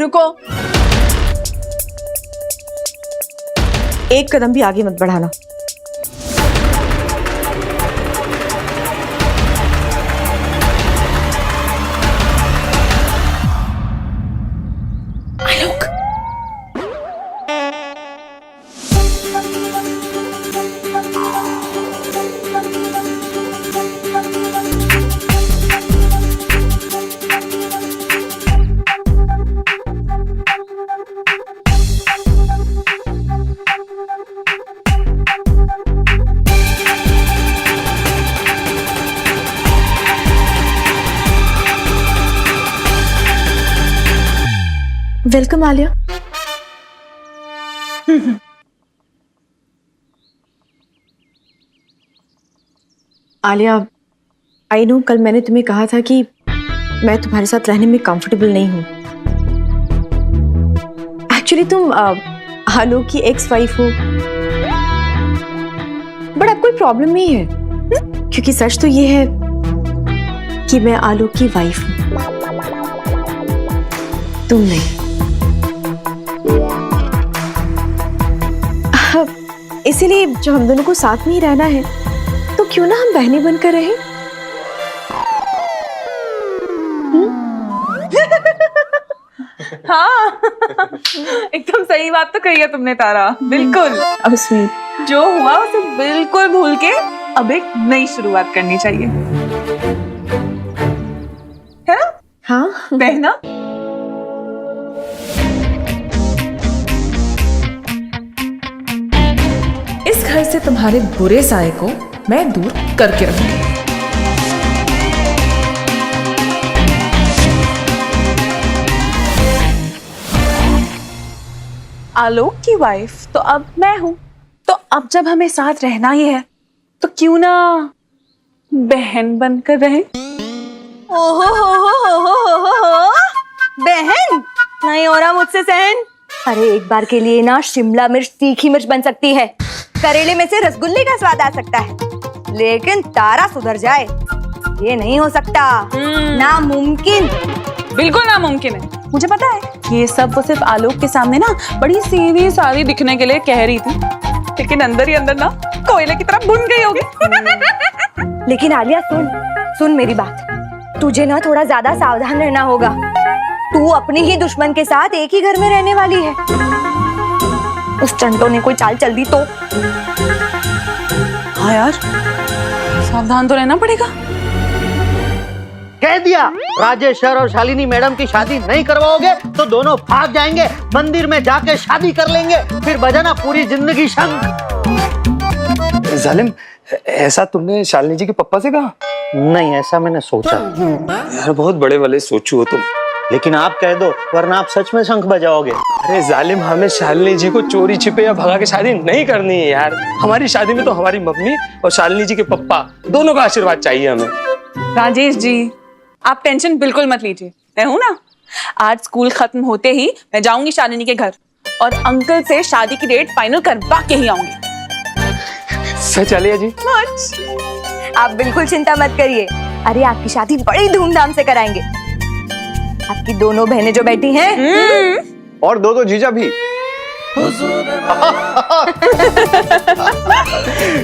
रुको, एक कदम भी आगे मत बढ़ाना। Alok, welcome Alia. Alia, I know कल मैंने तुम्हें कहा था कि मैं तुम्हारे साथ रहने में कंफर्टेबल नहीं हूँ। एक्चुअली तुम आलोक की एक्स वाइफ हो, बट अब कोई प्रॉब्लम नहीं है क्योंकि सच तो ये है कि मैं आलोक की वाइफ हूँ, तुम नहीं। इसीलिए जब हम दोनों को साथ में ही रहना है तो क्यों ना हम बहनें बनकर रहें? हाँ एकदम सही बात तो कही है तुमने तारा, बिल्कुल। अब स्वीट, जो हुआ उसे बिल्कुल भूल के अब एक नई शुरुआत करनी चाहिए, है ना? हाँ बहना। इस घर से तुम्हारे बुरे साए को मैं दूर करके रखूंगी। आलोक की वाइफ तो अब मैं हूं, तो अब जब हमें साथ रहना ही है तो क्यों ना बहन बनकर रहें? ओहो हो, बहन नहीं हो रहा मुझसे सहन। अरे एक बार के लिए ना शिमला मिर्च तीखी मिर्च बन सकती है, करेले में से रसगुल्ले का स्वाद आ सकता है, लेकिन तारा सुधर जाए ये नहीं हो सकता, नामुमकिन। बिल्कुल नामुमकिन है। मुझे पता है ये सब वो सिर्फ आलोक के सामने ना बड़ी सीधी सादी दिखने के लिए कह रही थी, लेकिन अंदर ही अंदर ना कोयले की तरह भुन गई होगी। लेकिन आलिया सुन सुन मेरी बात, तुझे ना थोड़ा ज्यादा सावधान रहना होगा। तू अपने ही दुश्मन के साथ एक ही घर में रहने वाली है, उस चंटो ने कोई चाल चल दी तो। हाँ यार, सावधान तो रहना पड़ेगा। कह दिया, राजेश सर और शालिनी मैडम की शादी नहीं करवाओगे तो दोनों भाग जाएंगे, मंदिर में जाके शादी कर लेंगे, फिर बजाना पूरी जिंदगी शंख। जालिम, ऐसा तुमने शालिनी जी के पप्पा से कहा? नहीं, ऐसा मैंने सोचा। यार बहुत बड़े वाले सोचू हो तुम। लेकिन आप कह दो, वरना आप सच में शंख बजाओगे। अरे जालिम, हमें शालिनी जी को चोरी छिपे या भगा के शादी नहीं करनी है यार। हमारी शादी में तो हमारी मम्मी और शालिनी जी के पप्पा दोनों का आशीर्वाद चाहिए हमें। राजेश जी, आप टेंशन बिल्कुल मत लीजिए, मैं हूं ना। आज स्कूल खत्म होते ही मैं जाऊंगी शालिनी के घर और अंकल से शादी की डेट फाइनल करवा के ही आऊंगी। सच आलिया जी? आप बिल्कुल चिंता मत करिए, अरे आपकी शादी बड़ी धूमधाम से कराएंगे। आपकी दोनों बहनें जो बैठी हैं और दो जीजा भी।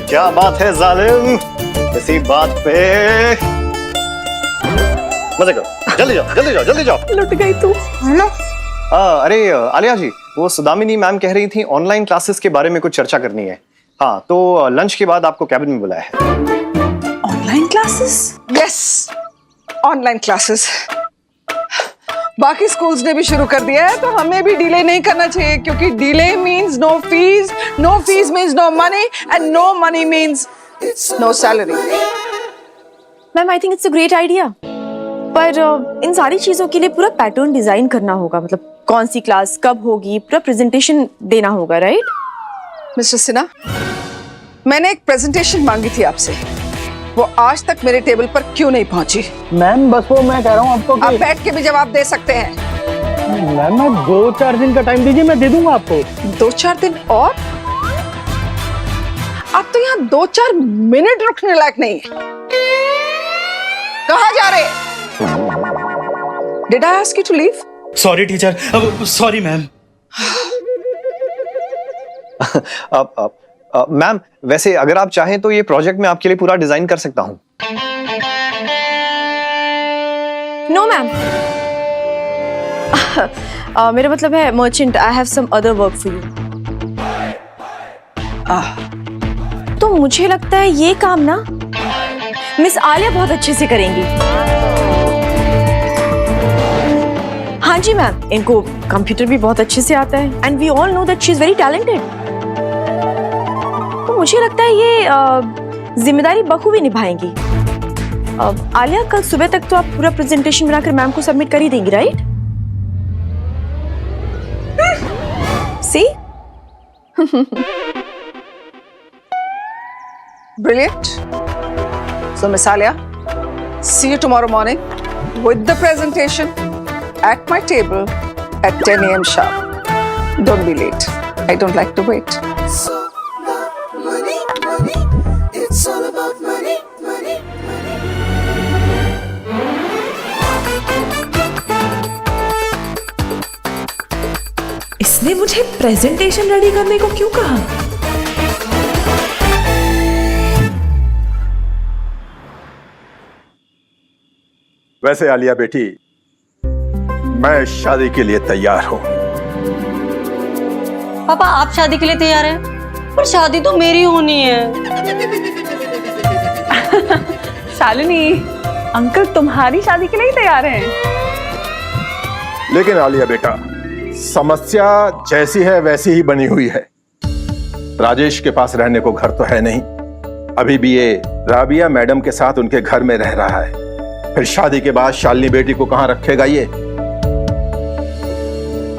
क्या बात है जालिम, इसी बात पे मजे करो। जल्दी जाओ जल्दी जाओ जल्दी जाओ। लुट गई तू, है ना? अरे आलिया जी, वो सुदामिनी मैम कह रही थी ऑनलाइन क्लासेस के बारे में कुछ चर्चा करनी है। हाँ, तो लंच के बाद आपको कैबिन में बुलाया है। Online classes? Yes, online classes. बाकी स्कूल्स ने भी शुरू कर दिया है, तो हमें भी डिले नहीं करना चाहिए, क्योंकि delay means no fees means no money, and no money means no salary. Ma'am I think it's a great idea, पर इन सारी चीजों के लिए पूरा पैटर्न डिजाइन करना होगा, मतलब कौन सी क्लास कब होगी, पूरा प्रेजेंटेशन देना होगा, राइट? मिस्टर सिन्हा, मैंने एक प्रेजेंटेशन मांगी थी आपसे, वो आज तक मेरे टेबल पर क्यों नहीं पहुंची? मैम बस वो मैं कह रहा हूँ आपको आप बैठ के भी जवाब दे सकते हैं। मैम, मैं 2-4 दिन का टाइम दीजिए, मैं दे दूंगा आपको। 2-4 दिन और? आप तो यहाँ 2-4 मिनट रुकने लायक नहीं है। कहाँ जा रहे? Did I ask you to leave? Sorry teacher, अब सॉरी मैम। मैम वैसे अगर आप चाहें तो ये प्रोजेक्ट मैं आपके लिए पूरा डिजाइन कर सकता हूँ। No ma'am. मेरा मतलब है merchant, I have some other work for you. तो मुझे लगता है ये काम ना मिस आलिया बहुत अच्छे से करेंगी। हाँ जी मैम, इनको कंप्यूटर भी बहुत अच्छे से आता है and we all know that she is very talented. तो मुझे लगता है ये जिम्मेदारी बखूबी निभाएंगी। आलिया, कल सुबह तक तो आप पूरा प्रेजेंटेशन बनाकर मैम को सबमिट कर ही देंगी, right? C? Brilliant. So Miss Alia, see you tomorrow morning with the presentation at my table at 10 a.m. sharp. Don't be late. I don't like to wait. इसने मुझे प्रेजेंटेशन रेडी करने को क्यों कहा? वैसे आलिया बेटी, मैं शादी के लिए तैयार हूं। पापा आप शादी के लिए तैयार हैं? पर शादी तो मेरी होनी है। शालिनी, अंकल तुम्हारी शादी के लिए ही तैयार हैं। लेकिन आलिया बेटा, समस्या जैसी है वैसी ही बनी हुई है। राजेश के पास रहने को घर तो है नहीं, अभी भी ये राबिया मैडम के साथ उनके घर में रह रहा है। फिर शादी के बाद शालिनी बेटी को कहां रखेगा ये?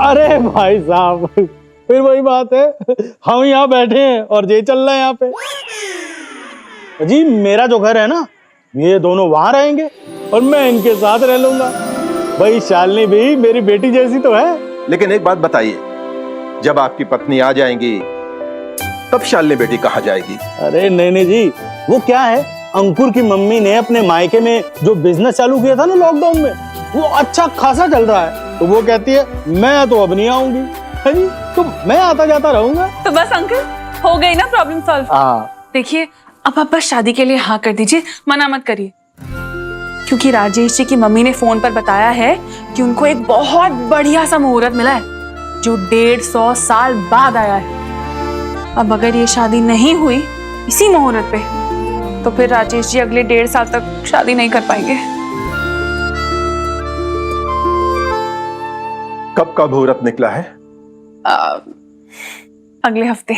अरे भाई साहब, फिर वही बात है, हम यहाँ बैठे हैं और ये चल रहा है यहाँ पे। जी मेरा जो घर है ना, ये दोनों वहां रहेंगे और मैं इनके साथ रह लूंगा। भाई शालिनी भी मेरी बेटी जैसी तो है। लेकिन एक बात बताइए, जब आपकी पत्नी आ जाएंगी तब शालिनी बेटी कहाँ जाएगी? अरे नहीं जी, वो क्या है, अंकुर की मम्मी ने अपने मायके में जो बिजनेस चालू किया था ना लॉकडाउन में, वो अच्छा खासा चल रहा है। तो वो कहती है मैं तो अब नहीं आऊंगी, है जी, तो मैं आता जाता रहूंगा। तो बस अंकल, हो गई ना प्रॉब्लम सॉल्व। देखिए, अब आप बस शादी के लिए हाँ कर दीजिए, मना मत करिए। क्योंकि राजेश जी की मम्मी ने फोन पर बताया है कि उनको एक बहुत बढ़िया सा मुहूर्त मिला है जो 150 साल बाद आया है। अब अगर ये शादी नहीं हुई इसी मुहूर्त पे, तो फिर राजेश जी अगले 1.5 साल तक शादी नहीं कर पाएंगे। कब का मुहूर्त निकला है? अगले हफ्ते।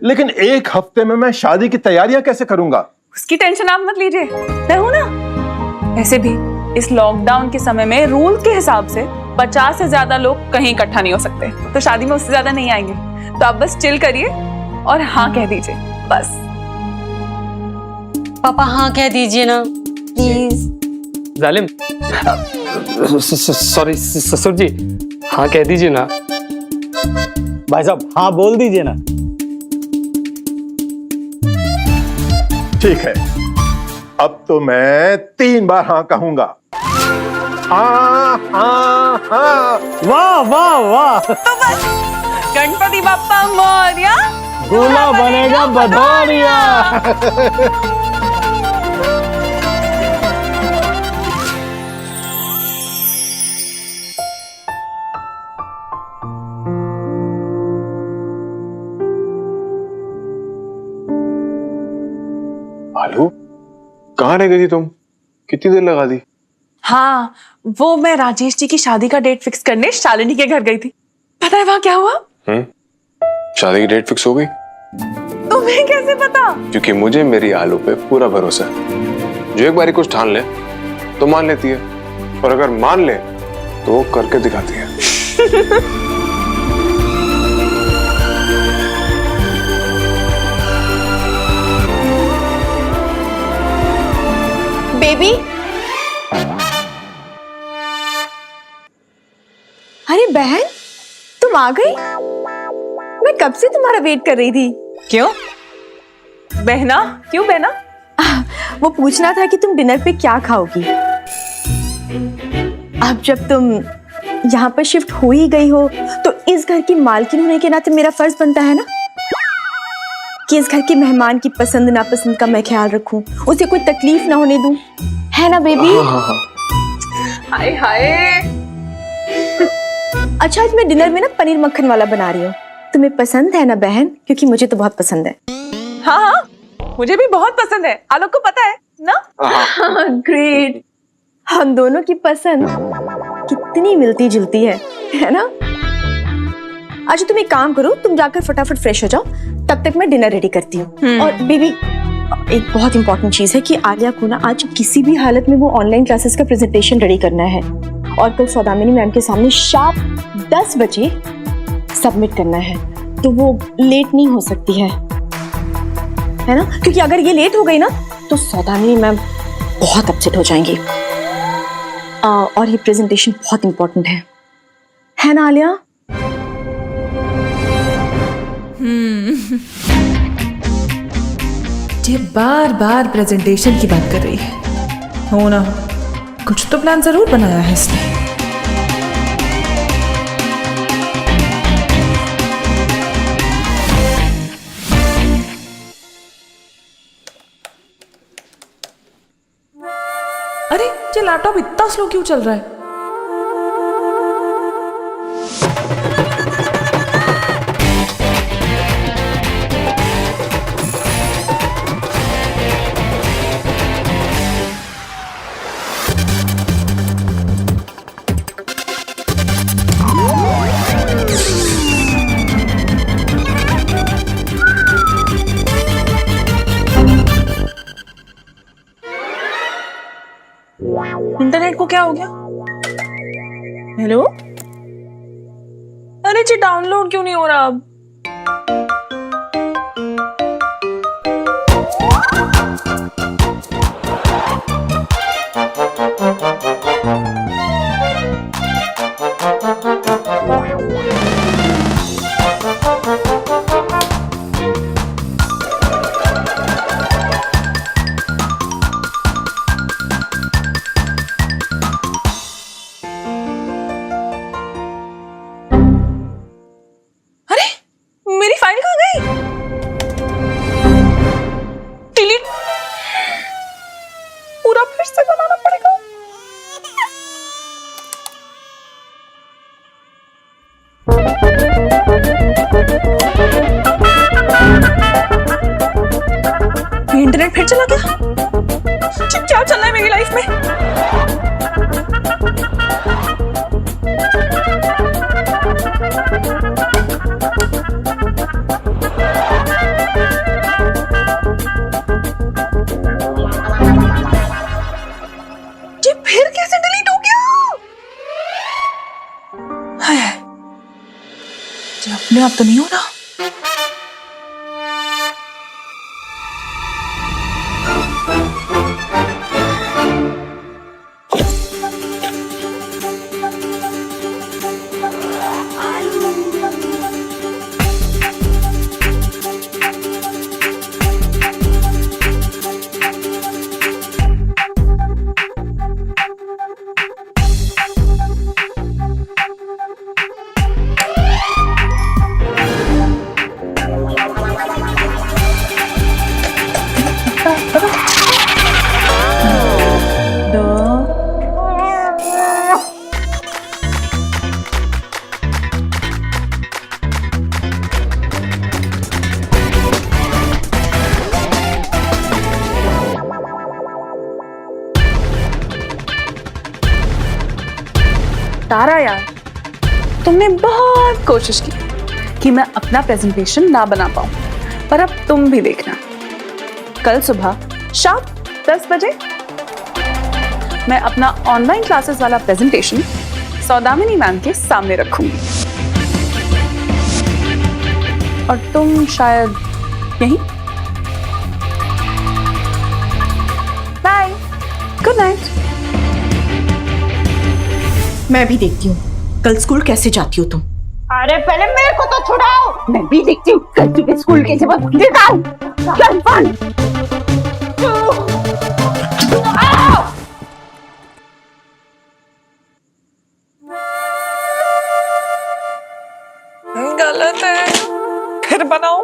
लेकिन एक हफ्ते में मैं शादी की तैयारियां कैसे करूंगा? उसकी टेंशन आप मत लीजिए, मैं हूं ना। ऐसे भी इस लॉकडाउन के समय में रूल के हिसाब से 50 से ज्यादा लोग कहीं इकट्ठा नहीं हो सकते, तो शादी में उससे ज्यादा नहीं आएंगे। तो आप बस चिल करिए और हाँ कह दीजिए बस। पापा हाँ कह दीजिए ना प्लीज। जालिम, सॉरी ससुर जी, हाँ कह दीजिए ना। भाई साहब हाँ बोल दीजिए ना। ठीक है, अब तो मैं 3 बार हाँ कहूंगा। हाँ हाँ हाँ। वाह वाह वाह। तो बस गणपति बाप्पा मोरया, दूल्हा बनेगा बधौरिया। आलू, कहाँ रह गई थी तुम? कितनी देर लगा दी? हाँ, वो मैं राजेश जी की शादी का डेट फिक्स करने शालिनी के घर गई थी। पता है वहां क्या हुआ? शादी की डेट फिक्स हो गई? तुम्हें कैसे पता? क्योंकि मुझे मेरी आलू पे पूरा भरोसा है। जो एक बारी कुछ ठान ले तो मान लेती है, और अगर मान ले तो वो करके दिखाती है। बेबी, अरे बहन तुम आ गई? मैं कब से तुम्हारा वेट कर रही थी। क्यों बहना? क्यों बहना? वो पूछना था कि तुम डिनर पे क्या खाओगी। अब जब तुम यहाँ पर शिफ्ट हो ही गई हो तो इस घर की मालकिन होने के नाते मेरा फर्ज बनता है ना कि इस घर के मेहमान की पसंद नापसंद का मैं ख्याल रखूं, उसे कोई तकलीफ ना होने दूं, है ना बेबी? हाय हाय। अच्छा, आज मैं डिनर में ना पनीर मक्खन वाला बना रही हूँ, तुम्हें पसंद है ना बहन? क्योंकि मुझे तो बहुत पसंद है। हाँ हाँ, मुझे भी बहुत पसंद है, आलोक को पता है ना? ग्रेट। हम दोनों की पसंद कितनी मिलती जुलती है ना? अच्छा तुम एक काम करो, तुम जाकर फटाफट फ्रेश हो जाओ, तब तक मैं डिनर रेडी करती हूँ। और बेबी, एक बहुत इंपॉर्टेंट चीज है कि आलिया को ना आज किसी भी हालत में वो ऑनलाइन क्लासेस का प्रेजेंटेशन रेडी करना है और कल सौदामिनी मैम के सामने शार्प 10 बजे सबमिट करना है, तो वो लेट नहीं हो सकती है ना? क्योंकि अगर ये लेट हो गई ना तो सौदामिनी मैम बहुत अपसेट हो जाएंगी। और ये प्रेजेंटेशन बहुत इंपॉर्टेंट है ना आलिया? ये बार बार प्रेजेंटेशन की बात कर रही है। हो ना हो, कुछ तो प्लान जरूर बनाया है इसने। अरे ये लैपटॉप इतना स्लो क्यों चल रहा है? इंटरनेट को क्या हो गया? हेलो? अरे जी डाउनलोड क्यों नहीं हो रहा अब? मेरी फाइल कहाँ गई? डिलीट। पूरा फिर से बनाना पड़ेगा। ये इंटरनेट फिर चला गया? क्या चल रहा है मेरी लाइफ में? फिर कैसे डिलीट हो गया? हाय, ये अपने आप तो नहीं हो रहा। तारा यार, तुमने बहुत कोशिश की कि मैं अपना प्रेजेंटेशन ना बना पाऊं, पर अब तुम भी देखना, कल सुबह शाम 10 बजे मैं अपना ऑनलाइन क्लासेस वाला प्रेजेंटेशन सौदामिनी मैम के सामने रखूंगी और तुम शायद यहीं। Bye, good night. मैं भी देखती हूँ कल स्कूल कैसे जाती हो तुम। अरे पहले मेरे को तो छुड़ाओ, मैं भी देखती हूँ कल तुझे स्कूल कैसे दिखाऊं। चल फन। गलत है, फिर बनाओ।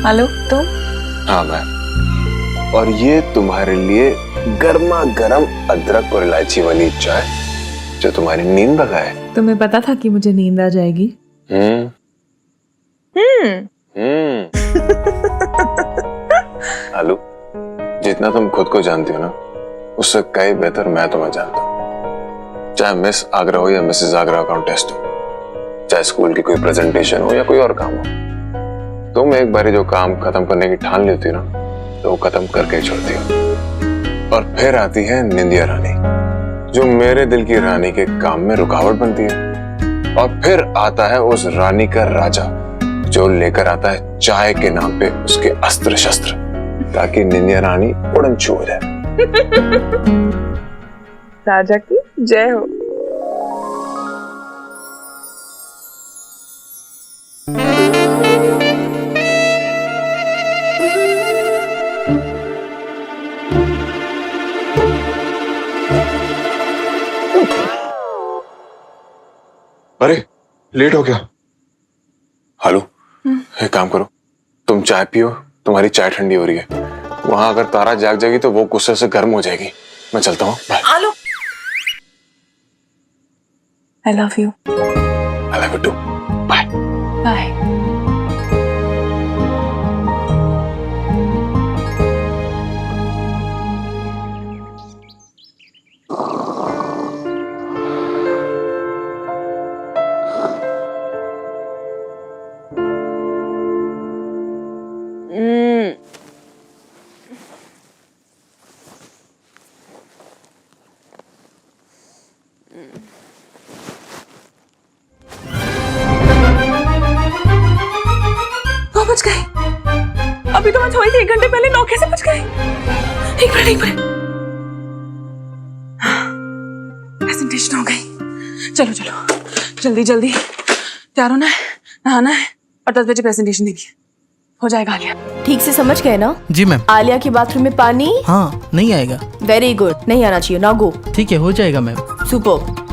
हेलो, तुम? हाँ मैं। और ये तुम्हारे लिए गर्मा गर्म अदरक और इलायची वाली चाय जो तुम्हारी नींद भगाए। तुम्हें पता था कि मुझे नींद आ जाएगी? आलू, जितना तुम खुद को जानती हो ना, उससे कई बेहतर मैं तुम्हें जानता हूँ। चाहे मिस आगरा हो या मिसेस आगरा कॉन्टेस्ट हो, चाहे स्कूल की कोई प्रेजेंटेशन हो या कोई और काम हो, तुम एक बारी जो काम खत्म करने की ठान लेती हो ना, तो वो खत्म करके छोड़ती हो। और फिर आती है निंदिया रानी, जो मेरे दिल की रानी के काम में रुकावट बनती है। और फिर आता है उस रानी का राजा, जो लेकर आता है चाय के नाम पे उसके अस्त्र शस्त्र, ताकि निंदिया रानी उड़न छू हो जाए। राजा की जय हो। अरे लेट हो गया। हेलो, एक काम करो, तुम चाय पियो, तुम्हारी चाय ठंडी हो रही है। वहां अगर तारा जाग जाएगी तो वो गुस्से से गर्म हो जाएगी। मैं चलता हूँ, बाय। आलो, I love you. I love you too. Bye. Bye. बच गए। अभी तो मैं सोई थी 1 घंटे पहले, 9 कैसे बच गए? एक मिनट। प्रेजेंटेशन हो गई। चलो जल्दी तैयार होना है, नहाना है और 10 बजे प्रेजेंटेशन देनी है। हो जाएगा आलिया। ठीक से समझ गए ना? जी मैम। आलिया के बाथरूम में पानी? हाँ, नहीं आएगा। वेरी गुड, नहीं आना चाहिए ना। गो। ठीक है, हो जाएगा मैम। सुपर।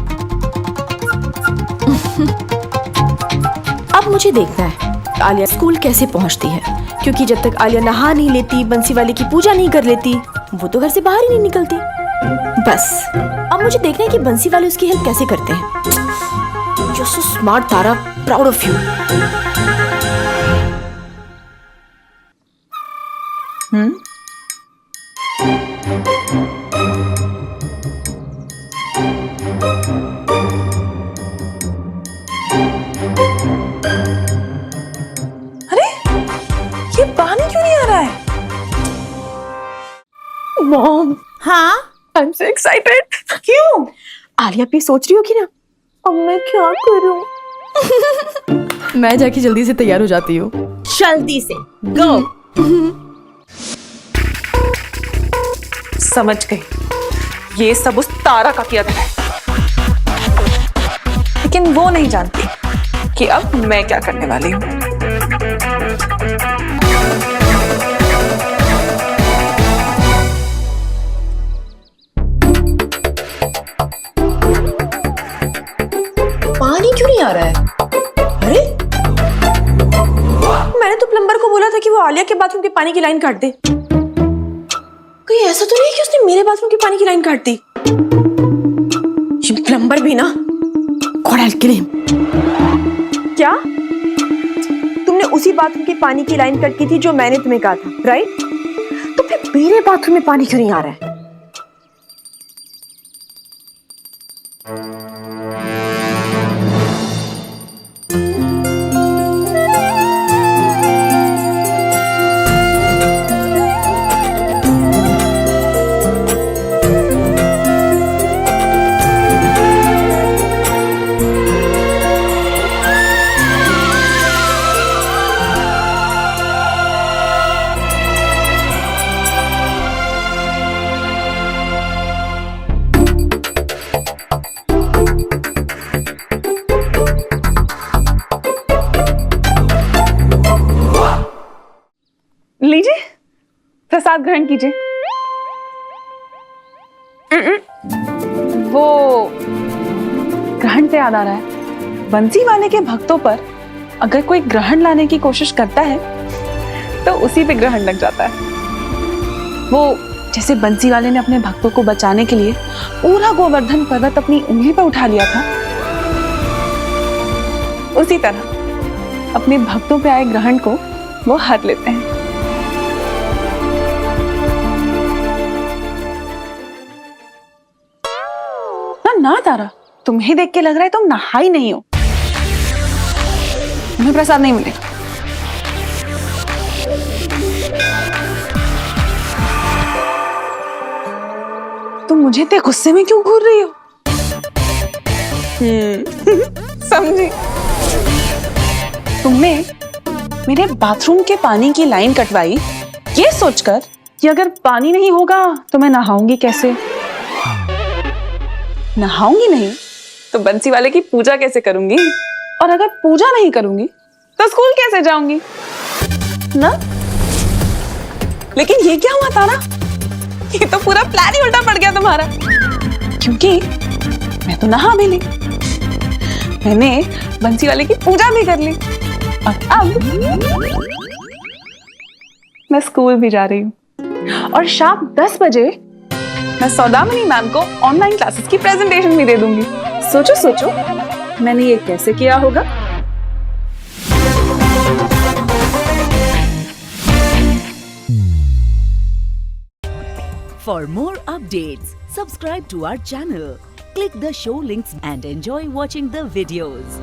अब मुझे देखना है आलिया स्कूल कैसे पहुंचती है, क्योंकि जब तक आलिया नहा नहीं लेती, बंसी वाले की पूजा नहीं कर लेती, वो तो घर से बाहर ही नहीं निकलती। बस अब मुझे देखना है कि बंसी वाले उसकी हेल्प कैसे करते हैं। You're so smart, Tara, proud of you. ये पानी क्यों नहीं आ रहा है? मॉम, हाँ, आई एम सो एक्साइटेड। क्यों? आलिया भी सोच रही होगी ना, अब मैं क्या करूं? मैं जाके जल्दी से तैयार हो जाती हूँ। जल्दी से गो। समझ गई, ये सब उस तारा का किया था, लेकिन वो नहीं जानती कि अब मैं क्या करने वाली हूँ। पानी क्यों नहीं आ रहा है? अरे, मैंने तो प्लम्बर को बोला था कि वो आलिया के बाथरूम के पानी की लाइन काट दे। कहीं ऐसा तो नहीं कि उसने मेरे बाथरूम की पानी की लाइन काट दी? ये प्लम्बर भी ना, God, I'll kill him. क्या तुमने उसी बाथरूम की पानी की लाइन कट की थी जो मैंने तुम्हें कहा था, राइट? तो फिर मेरे बाथरूम में पानी क्यों नहीं आ रहा है? प्रसाद ग्रहण कीजिए। वो ग्रहण से याद आ रहा है, बंसी वाले के भक्तों पर अगर कोई ग्रहण लाने की कोशिश करता है तो उसी पे ग्रहण लग जाता है। वो जैसे बंसी वाले ने अपने भक्तों को बचाने के लिए पूरा गोवर्धन पर्वत अपनी उंगली पर उठा लिया था, उसी तरह अपने भक्तों पे आए ग्रहण को वो हर लेते हैं। ना तारा, तुम्हें देख के लग रहा है तुम नहाई नहीं हो। तुम्हें प्रसाद नहीं मिलेगा। तुम मुझे इतने गुस्से में क्यों घूर रही हो? समझी। तुमने मेरे बाथरूम के पानी की लाइन कटवाई ये सोचकर कि अगर पानी नहीं होगा तो मैं नहाऊंगी कैसे। नहाऊंगी नहीं तो बंसी वाले की पूजा कैसे करूंगी, और अगर पूजा नहीं करूंगी तो स्कूल कैसे जाऊंगी ना। लेकिन ये क्या हुआ तारा, ये तो पूरा प्लान ही उल्टा पड़ गया तुम्हारा, क्योंकि मैं तो नहा भी ली, मैंने बंसी वाले की पूजा भी कर ली, और अब मैं स्कूल भी जा रही हूँ, और शाम 10 बजे मैं सौदामिनी मैम को ऑनलाइन क्लासेस की प्रेजेंटेशन भी दे दूंगी। सोचो सोचो मैंने ये कैसे किया होगा। For more updates, subscribe to our channel, click the show links and enjoy watching the videos.